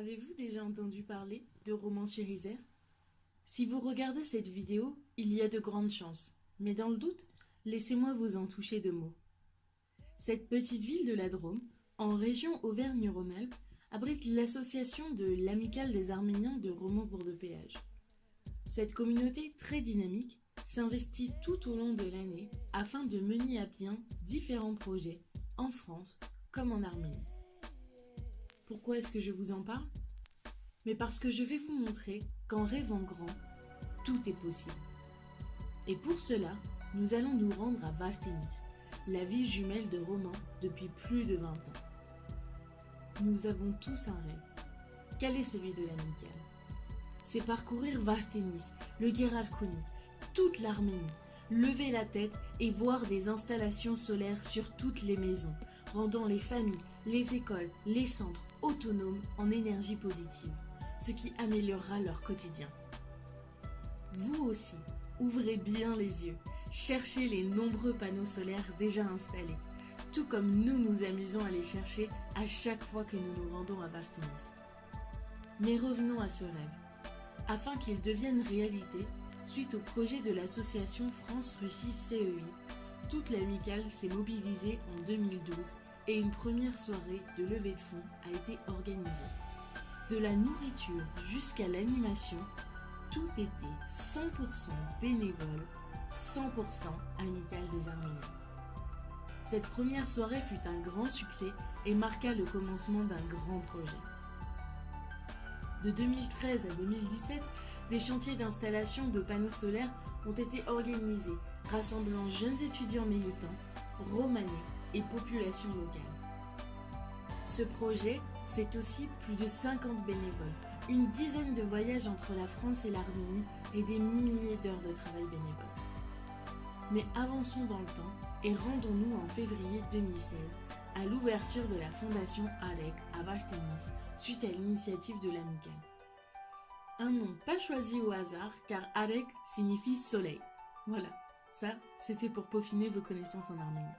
Avez-vous déjà entendu parler de Romans sur Isère? Si vous regardez cette vidéo, il y a de grandes chances. Mais dans le doute, laissez-moi vous en toucher deux mots. Cette petite ville de la Drôme, en région Auvergne-Rhône-Alpes, abrite l'association de l'Amicale des Arméniens de Romans-Bourg-de-Péage. Cette communauté très dynamique s'investit tout au long de l'année afin de mener à bien différents projets en France comme en Arménie. Pourquoi est-ce que je vous en parle? Mais parce que je vais vous montrer qu'en rêvant grand, tout est possible. Et pour cela, nous allons nous rendre à Vasthénis, la ville jumelle de Romans depuis plus de 20 ans. Nous avons tous un rêve. Quel est celui de l'Amicale? C'est parcourir Vasthénis, le Geralkoni, toute l'Arménie, lever la tête et voir des installations solaires sur toutes les maisons, rendant les familles, les écoles, les centres autonomes en énergie positive, ce qui améliorera leur quotidien. Vous aussi, ouvrez bien les yeux, cherchez les nombreux panneaux solaires déjà installés, tout comme nous nous amusons à les chercher à chaque fois que nous nous rendons à Vasthénis. Mais revenons à ce rêve. Afin qu'il devienne réalité, suite au projet de l'association France-Russie CEI, toute l'amicale s'est mobilisée en 2012 et une première soirée de levée de fonds a été organisée. De la nourriture jusqu'à l'animation, tout était 100% bénévole, 100% amicale des Arméniens. Cette première soirée fut un grand succès et marqua le commencement d'un grand projet. De 2013 à 2017, des chantiers d'installation de panneaux solaires ont été organisés, rassemblant jeunes étudiants méritants, romanais et population locale. Ce projet, c'est aussi plus de 50 bénévoles, une dizaine de voyages entre la France et l'Arménie et des milliers d'heures de travail bénévole. Mais avançons dans le temps et rendons-nous en février 2016 à l'ouverture de la fondation AREG à Vasthénis suite à l'initiative de l'Amicale. Un nom pas choisi au hasard car AREG signifie soleil. Voilà, ça c'était pour peaufiner vos connaissances en arménien.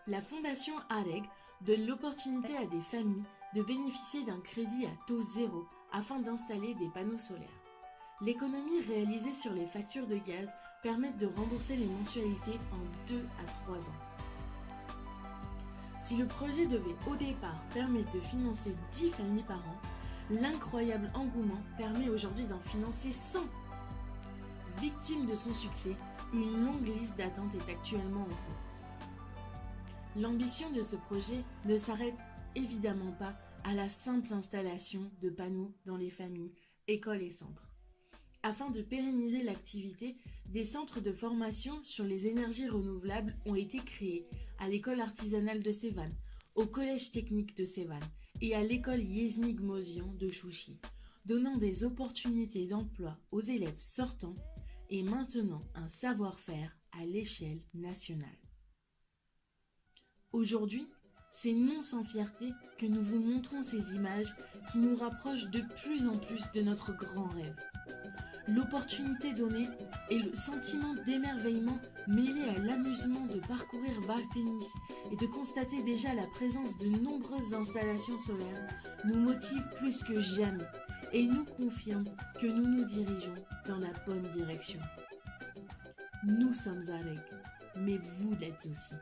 La fondation AREG donne l'opportunité à des familles de bénéficier d'un crédit à taux zéro afin d'installer des panneaux solaires. L'économie réalisée sur les factures de gaz permet de rembourser les mensualités en 2 à 3 ans. Si le projet devait au départ permettre de financer 10 familles par an, l'incroyable engouement permet aujourd'hui d'en financer 100. Victime de son succès, une longue liste d'attente est actuellement en cours. L'ambition de ce projet ne s'arrête évidemment pas à la simple installation de panneaux dans les familles, écoles et centres. Afin de pérenniser l'activité, des centres de formation sur les énergies renouvelables ont été créés à l'école artisanale de Sévan, au collège technique de Sévan et à l'école Yeznig Mozian de Chouchi, donnant des opportunités d'emploi aux élèves sortants et maintenant un savoir-faire à l'échelle nationale. Aujourd'hui, c'est non sans fierté que nous vous montrons ces images qui nous rapprochent de plus en plus de notre grand rêve. L'opportunité donnée et le sentiment d'émerveillement mêlé à l'amusement de parcourir Vasthénis et de constater déjà la présence de nombreuses installations solaires nous motive plus que jamais et nous confirme que nous nous dirigeons dans la bonne direction. Nous sommes AREG, mais vous l'êtes aussi.